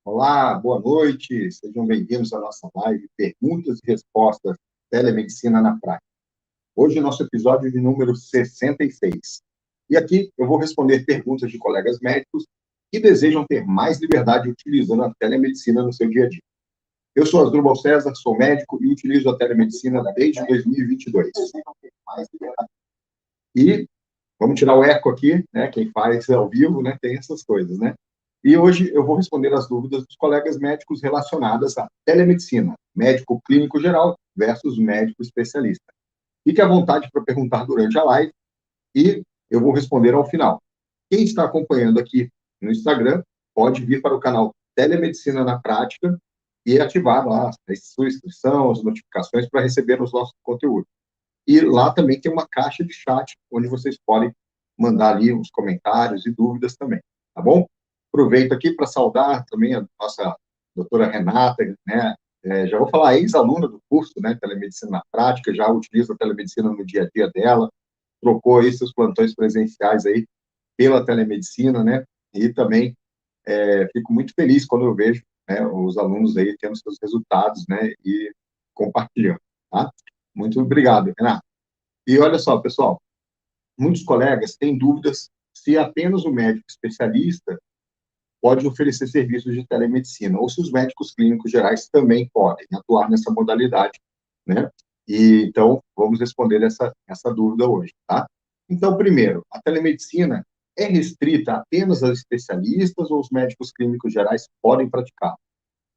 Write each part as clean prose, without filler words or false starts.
Olá, boa noite, sejam bem-vindos à nossa live Perguntas e Respostas Telemedicina na Prática. Hoje, nosso episódio de número 66. E aqui eu vou responder perguntas de colegas médicos que desejam ter mais liberdade utilizando a telemedicina no seu dia a dia. Eu sou Asdrubal César, sou médico e utilizo a telemedicina desde 2022. E vamos tirar o eco aqui, né? Quem faz ao vivo, né? Tem essas coisas, né? E hoje eu vou responder as dúvidas dos colegas médicos relacionadas à telemedicina, médico clínico geral versus médico especialista. Fique à vontade para perguntar durante a live e eu vou responder ao final. Quem está acompanhando aqui no Instagram pode vir para o canal Telemedicina na Prática e ativar lá a sua inscrição, as notificações para receber os nossos conteúdos. E lá também tem uma caixa de chat, onde vocês podem mandar ali os comentários e dúvidas também, tá bom? Aproveito aqui para saudar também a nossa doutora Renata, né? Já vou falar, ex-aluna do curso, né, Telemedicina na Prática, já utiliza a telemedicina no dia a dia dela, trocou aí seus plantões presenciais aí pela telemedicina, né? E também fico muito feliz quando eu vejo, né, os alunos aí tendo seus resultados, né, e compartilhando, tá? Muito obrigado, Renata. E olha só, pessoal, muitos colegas têm dúvidas se apenas o médico especialista pode oferecer serviços de telemedicina, ou se os médicos clínicos gerais também podem atuar nessa modalidade, né? E, então, vamos responder essa dúvida hoje, tá? Então, primeiro, a telemedicina é restrita apenas aos especialistas ou os médicos clínicos gerais podem praticar?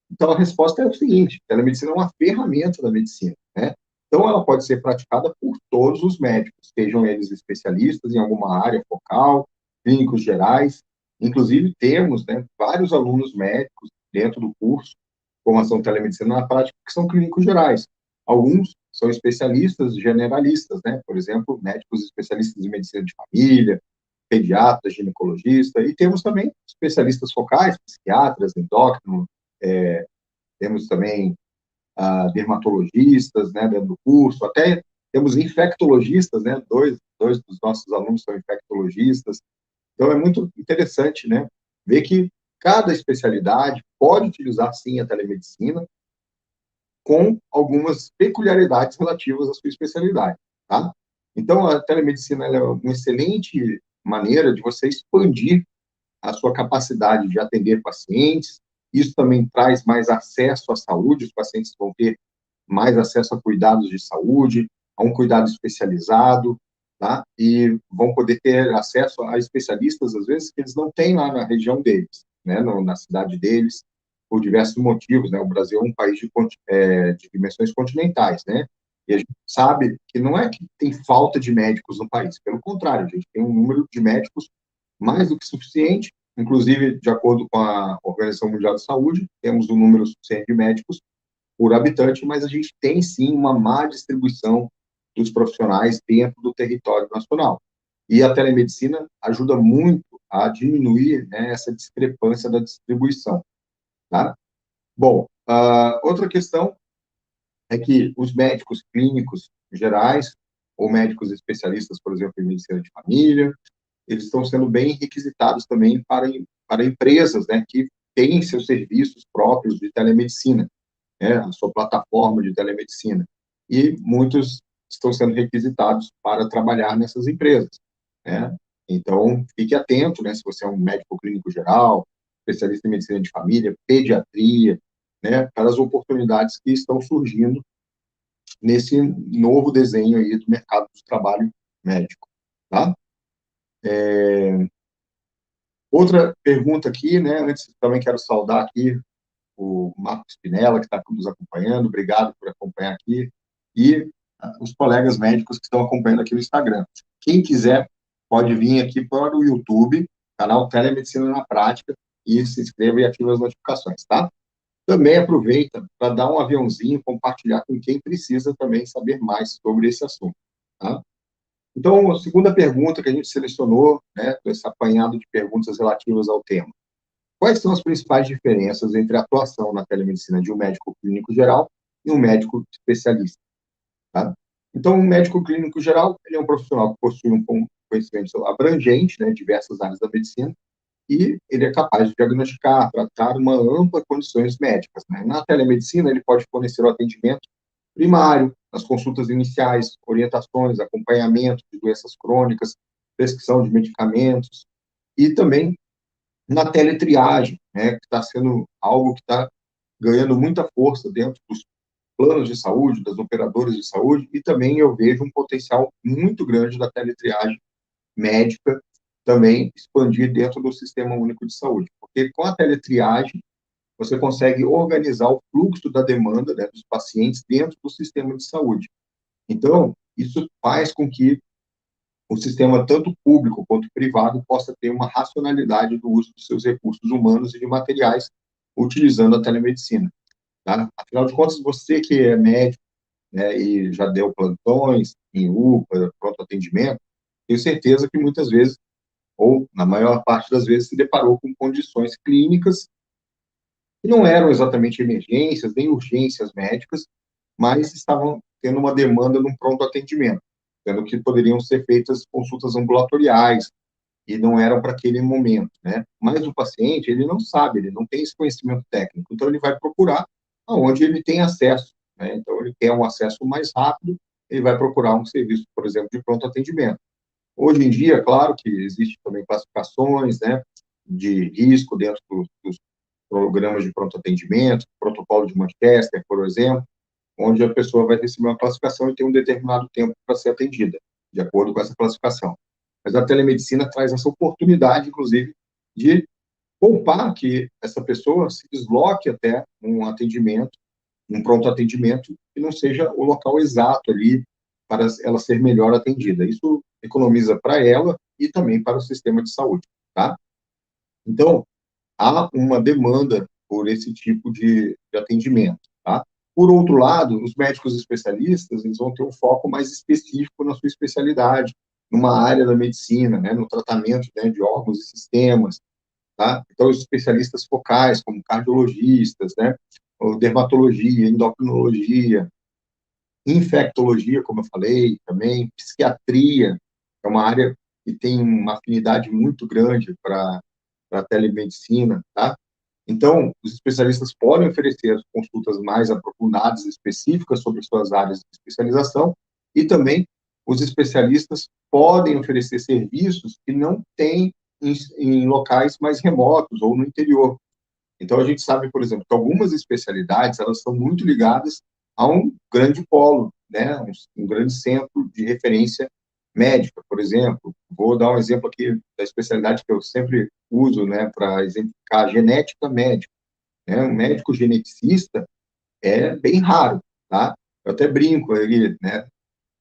Então, a resposta é o seguinte: a telemedicina é uma ferramenta da medicina, né? Então, ela pode ser praticada por todos os médicos, sejam eles especialistas em alguma área focal, clínicos gerais. Inclusive, temos, né, vários alunos médicos dentro do curso Formação Telemedicina na Prática que são clínicos gerais. Alguns são especialistas generalistas, né? Por exemplo, médicos especialistas em medicina de família, pediatras, ginecologista, e temos também especialistas focais, psiquiatras, endócrinos, temos também dermatologistas, né, dentro do curso, até temos infectologistas, né, dois dos nossos alunos são infectologistas. Então, é muito interessante, né, ver que cada especialidade pode utilizar, sim, a telemedicina com algumas peculiaridades relativas à sua especialidade, tá? Então, a telemedicina é uma excelente maneira de você expandir a sua capacidade de atender pacientes. Isso também traz mais acesso à saúde, os pacientes vão ter mais acesso a cuidados de saúde, a um cuidado especializado, tá? E vão poder ter acesso a especialistas, às vezes, que eles não têm lá na região deles, né, na cidade deles, por diversos motivos, né? O Brasil é um país de dimensões continentais, né? E a gente sabe que não é que tem falta de médicos no país, pelo contrário, a gente tem um número de médicos mais do que suficiente, inclusive, de acordo com a Organização Mundial de Saúde, temos um número suficiente de médicos por habitante, mas a gente tem sim uma má distribuição dos profissionais dentro do território nacional. E a telemedicina ajuda muito a diminuir, né, essa discrepância da distribuição, tá? Bom, outra questão é que os médicos clínicos gerais, ou médicos especialistas, por exemplo, em medicina de família, eles estão sendo bem requisitados também para empresas, né, que têm seus serviços próprios de telemedicina, né, a sua plataforma de telemedicina. E muitos estão sendo requisitados para trabalhar nessas empresas, né? Então, fique atento, né, se você é um médico clínico geral, especialista em medicina de família, pediatria, né, para as oportunidades que estão surgindo nesse novo desenho aí do mercado do trabalho médico, tá? Outra pergunta aqui, né, antes também quero saudar aqui o Marcos Pinella, que está nos acompanhando, obrigado por acompanhar aqui, e os colegas médicos que estão acompanhando aqui no Instagram. Quem quiser, pode vir aqui para o YouTube, canal Telemedicina na Prática, e se inscreva e ativa as notificações, tá? Também aproveita para dar um aviãozinho, compartilhar com quem precisa também saber mais sobre esse assunto, tá? Então, a segunda pergunta que a gente selecionou, né, esse apanhado de perguntas relativas ao tema: quais são as principais diferenças entre a atuação na telemedicina de um médico clínico geral e um médico especialista? Tá? Então, um médico clínico geral, ele é um profissional que possui um conhecimento abrangente, né, diversas áreas da medicina, e ele é capaz de diagnosticar, tratar uma ampla condições médicas, né? Na telemedicina, ele pode fornecer o atendimento primário, as consultas iniciais, orientações, acompanhamento de doenças crônicas, prescrição de medicamentos, e também na teletriagem, né, que está sendo algo que está ganhando muita força dentro dos planos de saúde, das operadoras de saúde, e também eu vejo um potencial muito grande da teletriagem médica também expandir dentro do Sistema Único de Saúde, porque com a teletriagem você consegue organizar o fluxo da demanda, né, dos pacientes dentro do sistema de saúde. Então, isso faz com que o sistema, tanto público quanto privado, possa ter uma racionalidade do uso dos seus recursos humanos e de materiais utilizando a telemedicina. Tá? Afinal de contas, você que é médico, né, e já deu plantões em UPA, pronto atendimento, tenho certeza que muitas vezes, ou na maior parte das vezes, se deparou com condições clínicas que não eram exatamente emergências, nem urgências médicas, mas estavam tendo uma demanda num pronto atendimento, sendo que poderiam ser feitas consultas ambulatoriais, e não eram para aquele momento, né? Mas o paciente, ele não sabe, ele não tem esse conhecimento técnico, então ele vai procurar aonde ele tem acesso, né? Então ele quer um acesso mais rápido, ele vai procurar um serviço, por exemplo, de pronto atendimento. Hoje em dia, claro que existe também classificações, né, de risco dentro dos programas de pronto atendimento, protocolo de Manchester, por exemplo, onde a pessoa vai receber uma classificação e tem um determinado tempo para ser atendida, de acordo com essa classificação. Mas a telemedicina traz essa oportunidade, inclusive, de poupar que essa pessoa se desloque até um atendimento, um pronto atendimento, que não seja o local exato ali para ela ser melhor atendida. Isso economiza para ela e também para o sistema de saúde, tá? Então, há uma demanda por esse tipo de atendimento, tá? Por outro lado, os médicos especialistas, eles vão ter um foco mais específico na sua especialidade, numa área da medicina, né, no tratamento, né, de órgãos e sistemas, tá? Então, os especialistas focais, como cardiologistas, né, ou dermatologia, endocrinologia, infectologia, como eu falei, também, psiquiatria, é uma área que tem uma afinidade muito grande para a telemedicina, tá? Então, os especialistas podem oferecer consultas mais aprofundadas, específicas sobre suas áreas de especialização, e também os especialistas podem oferecer serviços que não têm em locais mais remotos ou no interior. Então, a gente sabe, por exemplo, que algumas especialidades, elas são muito ligadas a um grande polo, né, um grande centro de referência médica, por exemplo. Vou dar um exemplo aqui da especialidade que eu sempre uso, né, para exemplificar a genética médica, né? Um médico geneticista é bem raro, tá? Eu até brinco ali, né?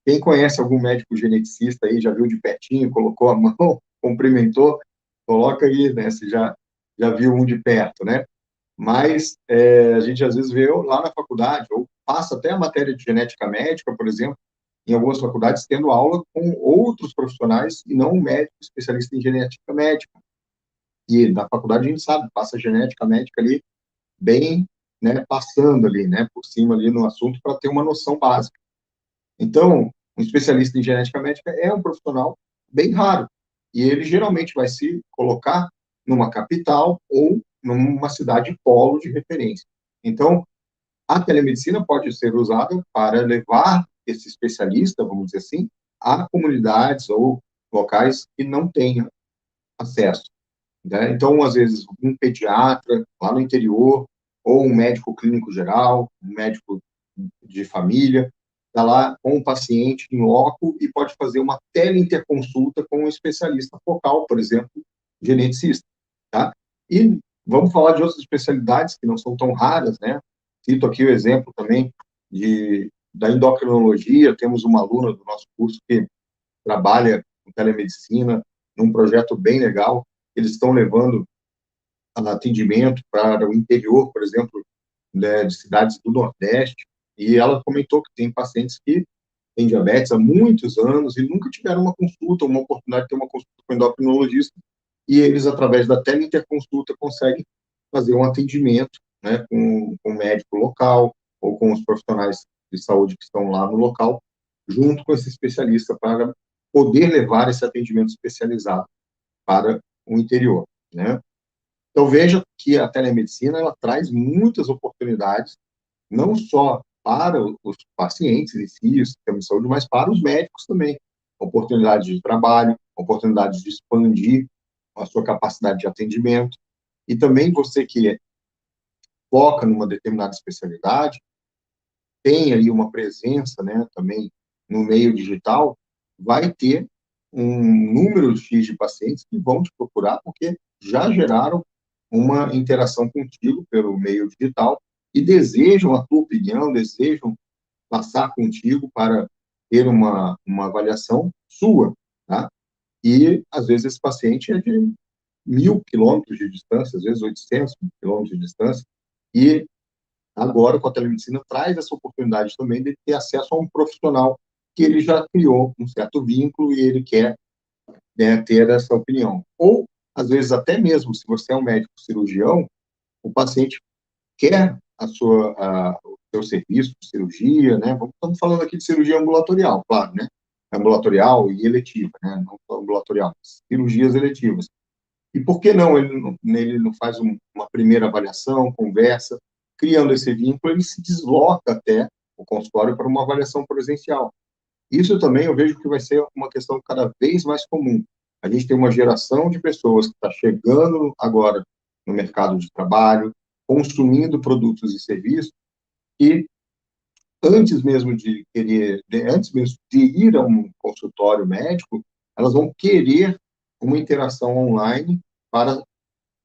Quem conhece algum médico geneticista aí, já viu de pertinho, colocou a mão, cumprimentou, coloca aí, né, se já viu um de perto, né? Mas a gente às vezes vê lá na faculdade, ou passa até a matéria de genética médica, por exemplo, em algumas faculdades, tendo aula com outros profissionais e não um médico especialista em genética médica. E na faculdade a gente sabe, passa genética médica ali bem, né, passando ali, né, por cima ali no assunto para ter uma noção básica. Então, um especialista em genética médica é um profissional bem raro, e ele geralmente vai se colocar numa capital ou numa cidade polo de referência. Então, a telemedicina pode ser usada para levar esse especialista, vamos dizer assim, a comunidades ou locais que não tenham acesso, né? Então, às vezes, um pediatra lá no interior, ou um médico clínico geral, um médico de família, está lá com o paciente em loco e pode fazer uma teleinterconsulta com um especialista focal, por exemplo, geneticista, tá? E vamos falar de outras especialidades que não são tão raras, né? Cito aqui o exemplo também da endocrinologia. Temos uma aluna do nosso curso que trabalha com telemedicina num projeto bem legal. Eles estão levando atendimento para o interior, por exemplo, né, de cidades do Nordeste, e ela comentou que tem pacientes que têm diabetes há muitos anos e nunca tiveram uma consulta, uma oportunidade de ter uma consulta com o endocrinologista, e eles, através da teleinterconsulta, conseguem fazer um atendimento, né, com o médico local ou com os profissionais de saúde que estão lá no local, junto com esse especialista, para poder levar esse atendimento especializado para o interior. né? Então, veja que a telemedicina, ela traz muitas oportunidades, não só para os pacientes em si, o sistema de saúde, mas para os médicos também. Oportunidades de trabalho, oportunidades de expandir a sua capacidade de atendimento. E também você que foca numa determinada especialidade, tem aí uma presença, né, também no meio digital, vai ter um número X de pacientes que vão te procurar porque já geraram uma interação contigo pelo meio digital e desejam a tua opinião, desejam passar contigo para ter uma avaliação sua, tá? E, às vezes, esse paciente é de 1.000 quilômetros de distância, às vezes 800 quilômetros de distância, e agora, com a telemedicina, traz essa oportunidade também de ter acesso a um profissional que ele já criou um certo vínculo e ele quer, né, ter essa opinião. Ou, às vezes, até mesmo, se você é um médico cirurgião, o paciente quer o seu serviço de cirurgia, né? Estamos falando aqui de cirurgia ambulatorial, claro, né? Ambulatorial e eletiva, né? Não só ambulatorial, cirurgias eletivas. E por que não ele não faz uma primeira avaliação, conversa, criando esse vínculo, ele se desloca até o consultório para uma avaliação presencial. Isso também eu vejo que vai ser uma questão cada vez mais comum. A gente tem uma geração de pessoas que está chegando agora no mercado de trabalho, consumindo produtos e serviços, e antes mesmo de ir a um consultório médico, elas vão querer uma interação online para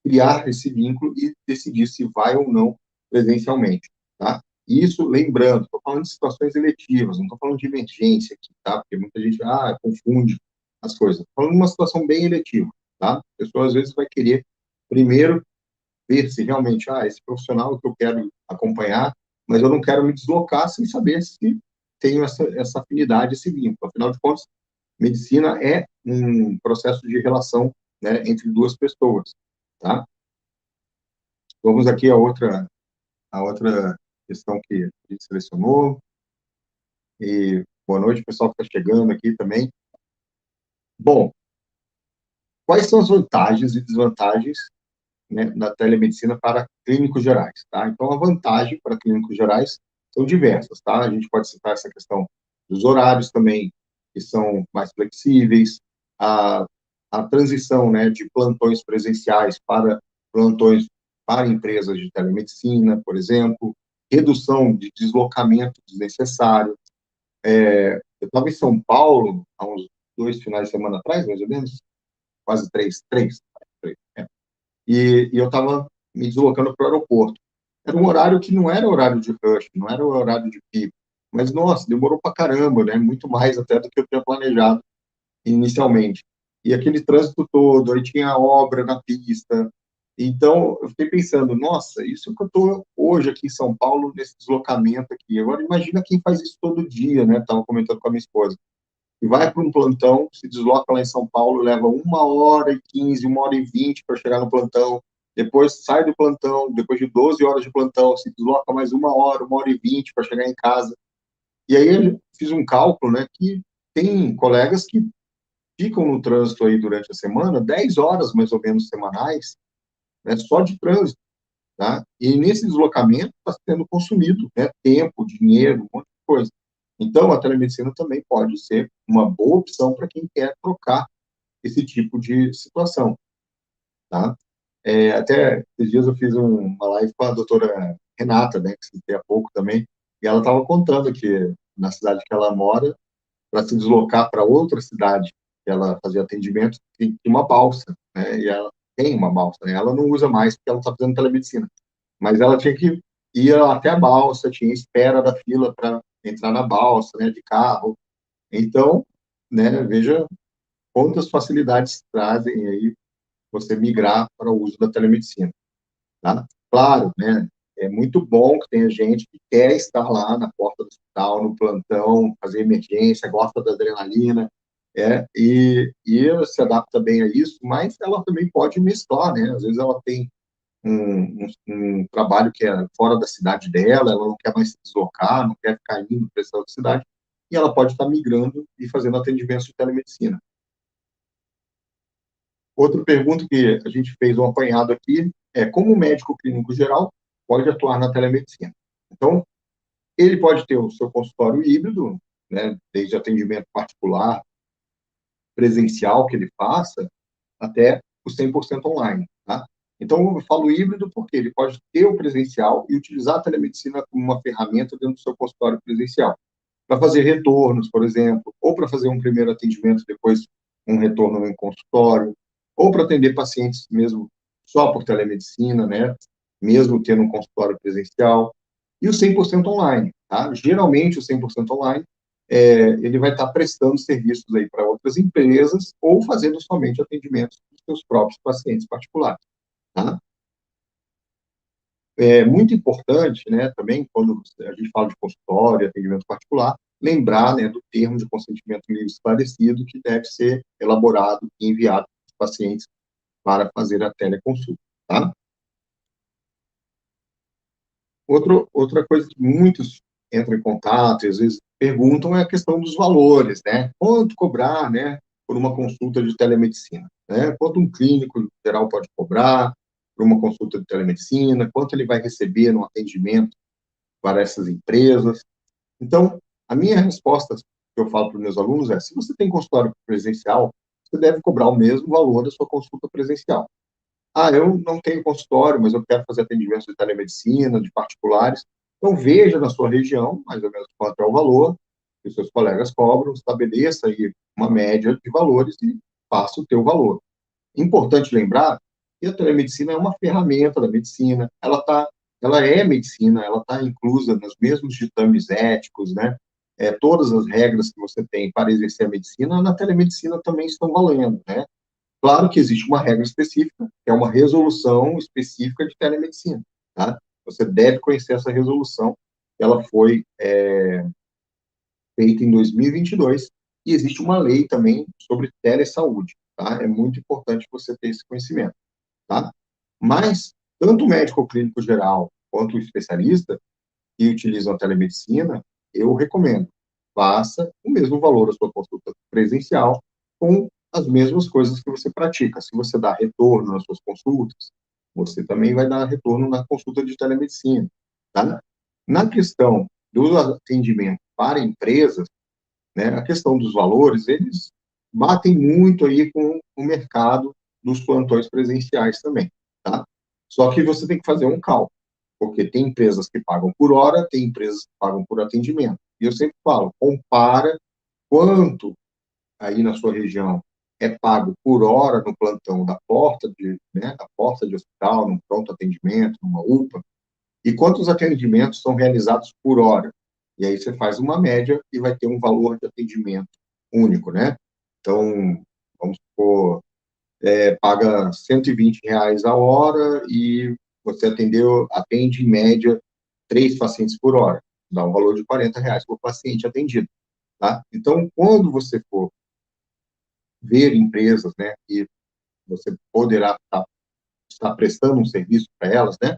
criar esse vínculo e decidir se vai ou não presencialmente, tá? Isso, lembrando, estou falando de situações eletivas, não estou falando de emergência aqui, tá? Porque muita gente, confunde as coisas. Estou falando de uma situação bem eletiva, tá? A pessoa, às vezes, vai querer, primeiro, ver se realmente, esse profissional que eu quero acompanhar, mas eu não quero me deslocar sem saber se tenho essa afinidade, esse vínculo. Afinal de contas, medicina é um processo de relação, né, entre duas pessoas, tá? Vamos aqui a outra questão que a gente selecionou. E boa noite, pessoal que está chegando aqui também. Bom, quais são as vantagens e desvantagens, né, da telemedicina para clínicos gerais, tá? Então, a vantagem para clínicos gerais são diversas, tá? A gente pode citar essa questão dos horários também, que são mais flexíveis, a, a transição, né, de plantões presenciais para plantões para empresas de telemedicina, por exemplo, redução de deslocamento desnecessário. Eu estava em São Paulo há uns 2 finais de semana atrás, mais ou menos, quase três, e eu estava me deslocando para o aeroporto. Era um horário que não era horário de rush, não era o horário de pico, mas, nossa, demorou para caramba, né? Muito mais até do que eu tinha planejado inicialmente. E aquele trânsito todo, aí tinha obra na pista. Então, eu fiquei pensando, nossa, isso que eu estou hoje aqui em São Paulo, nesse deslocamento aqui. Agora, imagina quem faz isso todo dia, né? Estava comentando com a minha esposa e vai para um plantão, se desloca lá em São Paulo, leva 1h15, 1h20 para chegar no plantão, depois sai do plantão, depois de 12 horas de plantão, se desloca mais 1h, 1h20 para chegar em casa. E aí eu fiz um cálculo, né, que tem colegas que ficam no trânsito aí durante a semana, 10 horas mais ou menos semanais, né, só de trânsito, tá? E nesse deslocamento está sendo consumido, né, tempo, dinheiro, um monte de coisa. Então, a telemedicina também pode ser uma boa opção para quem quer trocar esse tipo de situação, tá? Até esses dias eu fiz uma live com a doutora Renata, né, que citei há pouco também, e ela estava contando que na cidade que ela mora, para se deslocar para outra cidade que ela fazia atendimento, tem uma balsa, né, e ela tem uma balsa, né, ela não usa mais porque ela está fazendo telemedicina, mas ela tinha que ir até a balsa, tinha espera da fila para entrar na balsa, né, de carro. Então, né, veja quantas facilidades trazem aí você migrar para o uso da telemedicina, tá? Claro, né, é muito bom que tenha gente que quer estar lá na porta do hospital, no plantão, fazer emergência, gosta da adrenalina, e se adapta bem a isso, mas ela também pode mesclar, né? Às vezes ela tem um trabalho que é fora da cidade dela, ela não quer mais se deslocar, não quer ficar indo para essa outra cidade, e ela pode estar migrando e fazendo atendimento de telemedicina. Outra pergunta que a gente fez um apanhado aqui é como o médico clínico geral pode atuar na telemedicina. Então, ele pode ter o seu consultório híbrido, né, desde atendimento particular, presencial que ele faça, até o 100% online, tá? Então, eu falo híbrido porque ele pode ter o presencial e utilizar a telemedicina como uma ferramenta dentro do seu consultório presencial, para fazer retornos, por exemplo, ou para fazer um primeiro atendimento, depois um retorno em consultório, ou para atender pacientes mesmo só por telemedicina, né? Mesmo tendo um consultório presencial. E o 100% online, tá? Geralmente, o 100% online, ele vai estar prestando serviços aí para outras empresas ou fazendo somente atendimentos dos seus próprios pacientes particulares, tá? É muito importante, né, também, quando a gente fala de consultório, atendimento particular, lembrar, né, do termo de consentimento livre esclarecido que deve ser elaborado e enviado para os pacientes para fazer a teleconsulta, tá? Outra coisa que muitos entram em contato e às vezes perguntam é a questão dos valores, né? Quanto cobrar, né, por uma consulta de telemedicina, né? Quanto um clínico geral pode cobrar por uma consulta de telemedicina, quanto ele vai receber no atendimento para essas empresas. Então, a minha resposta que eu falo para os meus alunos é: se você tem consultório presencial, você deve cobrar o mesmo valor da sua consulta presencial. Ah, eu não tenho consultório, mas eu quero fazer atendimentos de telemedicina, de particulares. Então, veja na sua região, mais ou menos, quanto é o valor que os seus colegas cobram, estabeleça aí uma média de valores e faça o teu valor. Importante lembrar que a telemedicina é uma ferramenta da medicina, ela é medicina, ela está inclusa nos mesmos ditames éticos, né? Todas as regras que você tem para exercer a medicina, na telemedicina também estão valendo, né? Claro que existe uma regra específica, que é uma resolução específica de telemedicina, tá? Você deve conhecer essa resolução, ela foi feita em 2022, e existe uma lei também sobre telesaúde, tá? É muito importante você ter esse conhecimento, tá? Mas, tanto o médico clínico geral quanto o especialista que utilizam a telemedicina, eu recomendo, faça o mesmo valor da sua consulta presencial com as mesmas coisas que você pratica. Se você dá retorno nas suas consultas, você também vai dar retorno na consulta de telemedicina, tá? Na questão do atendimento para empresas, né, a questão dos valores, eles batem muito aí com o mercado dos plantões presenciais também, tá? Só que você tem que fazer um cálculo, porque tem empresas que pagam por hora, tem empresas que pagam por atendimento. E eu sempre falo, compara quanto aí na sua região é pago por hora no plantão da porta de hospital, num pronto atendimento, numa UPA, e quantos atendimentos são realizados por hora. E aí você faz uma média e vai ter um valor de atendimento único, né? Então, vamos supor, paga R$ 120 a hora e você atende em média 3 pacientes por hora. Dá um valor de R$ 40 por paciente atendido, tá? Então, quando você for ver empresas, né, e você poderá estar prestando um serviço para elas, né,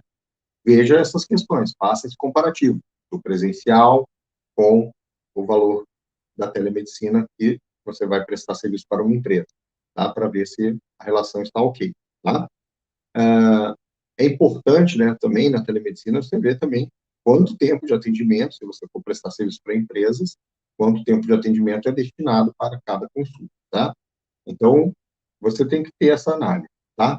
veja essas questões, faça esse comparativo do presencial com o valor da telemedicina que você vai prestar serviço para uma empresa, tá? Para ver se a relação está ok, tá? É importante, né, também na telemedicina você ver também quanto tempo de atendimento, se você for prestar serviço para empresas, quanto tempo de atendimento é destinado para cada consulta, tá? Então, você tem que ter essa análise, tá?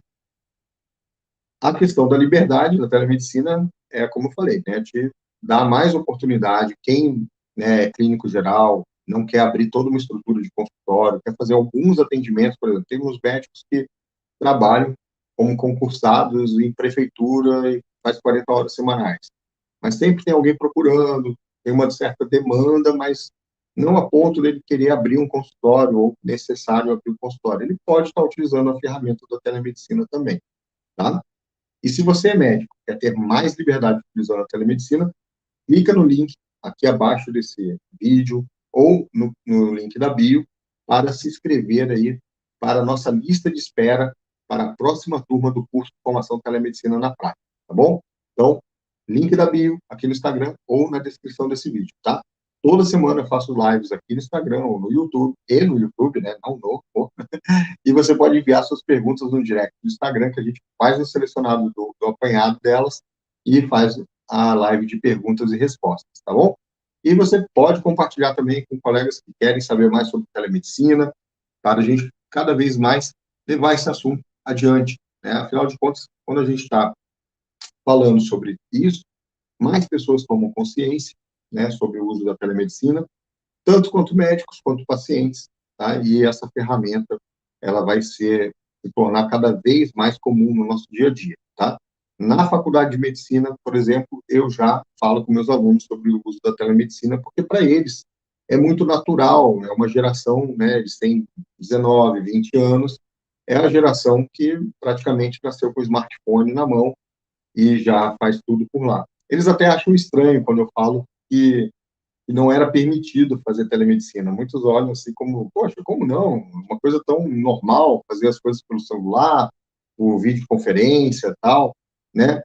A questão da liberdade da telemedicina é, como eu falei, né, te dá mais oportunidade. Quem, né, é clínico geral, não quer abrir toda uma estrutura de consultório, quer fazer alguns atendimentos, por exemplo, tem uns médicos que trabalham como concursados em prefeitura e faz 40 horas semanais. Mas sempre tem alguém procurando, tem uma certa demanda, mas não a ponto dele querer abrir um consultório ou necessário abrir um consultório. Ele pode estar utilizando a ferramenta da telemedicina também, tá? E se você é médico, quer ter mais liberdade utilizando a telemedicina, clica no link aqui abaixo desse vídeo ou no link da bio para se inscrever aí para a nossa lista de espera para a próxima turma do curso de formação telemedicina na prática, tá bom? Então, link da bio aqui no Instagram ou na descrição desse vídeo, tá? Toda semana eu faço lives aqui no Instagram ou no YouTube, né? Não no. E você pode enviar suas perguntas no direct do Instagram, que a gente faz o selecionado do apanhado delas e faz a live de perguntas e respostas, tá bom? E você pode compartilhar também com colegas que querem saber mais sobre telemedicina, para a gente cada vez mais levar esse assunto adiante, né? Afinal de contas, quando a gente está falando sobre isso, mais pessoas tomam consciência, né, sobre o uso da telemedicina, tanto quanto médicos quanto pacientes, tá? E essa ferramenta ela vai se tornar cada vez mais comum no nosso dia a dia, tá? Na faculdade de medicina, por exemplo, eu já falo com meus alunos sobre o uso da telemedicina, porque para eles é muito natural, é uma geração, né, eles têm 19, 20 anos, é a geração que praticamente nasceu com o smartphone na mão e já faz tudo por lá. Eles até acham estranho quando eu falo que não era permitido fazer telemedicina. Muitos olham assim como, poxa, como não? Uma coisa tão normal, fazer as coisas pelo celular, por videoconferência, tal, né?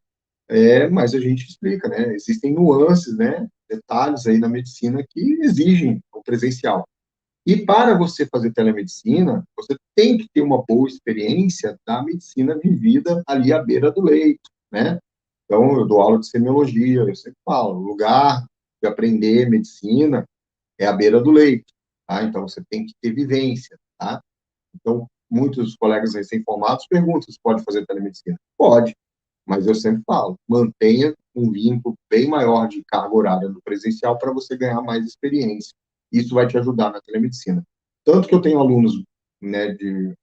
Mas a gente explica, né? Existem nuances, né? Detalhes aí na medicina que exigem o presencial. E para você fazer telemedicina, você tem que ter uma boa experiência da medicina vivida ali à beira do leito, né? Então, eu dou aula de semiologia, eu sempre falo, o lugar de aprender medicina é à beira do leito, tá? Então, você tem que ter vivência, tá? Então, muitos colegas recém-formados perguntam se pode fazer telemedicina. Pode, mas eu sempre falo, mantenha um vínculo bem maior de carga horária no presencial para você ganhar mais experiência. Isso vai te ajudar na telemedicina. Tanto que eu tenho alunos, né,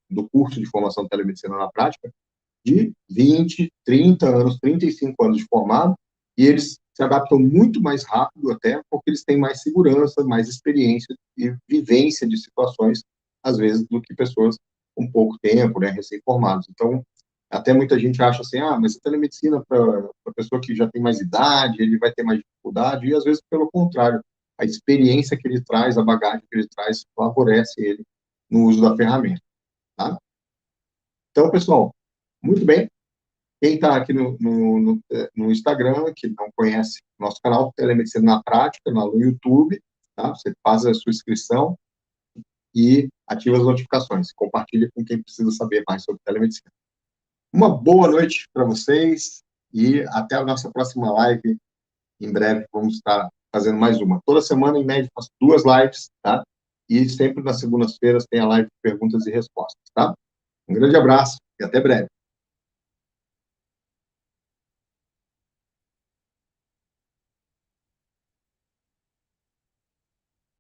do curso de formação de telemedicina na prática, de 20, 30 anos, 35 anos de formado, e eles se adaptam muito mais rápido até, porque eles têm mais segurança, mais experiência e vivência de situações, às vezes, do que pessoas com pouco tempo, né, recém-formados. Então, até muita gente acha assim, mas a telemedicina para a pessoa que já tem mais idade, ele vai ter mais dificuldade, e às vezes pelo contrário, a experiência que ele traz, a bagagem que ele traz, favorece ele no uso da ferramenta, tá? Então, pessoal, muito bem. Quem está aqui no Instagram, que não conhece nosso canal Telemedicina na Prática, no YouTube, tá? Você faz a sua inscrição e ativa as notificações. Compartilha com quem precisa saber mais sobre telemedicina. Uma boa noite para vocês e até a nossa próxima live. Em breve vamos estar fazendo mais uma. Toda semana, em média, faço 2 lives, tá? E sempre nas segundas-feiras tem a live de perguntas e respostas, tá? Um grande abraço e até breve.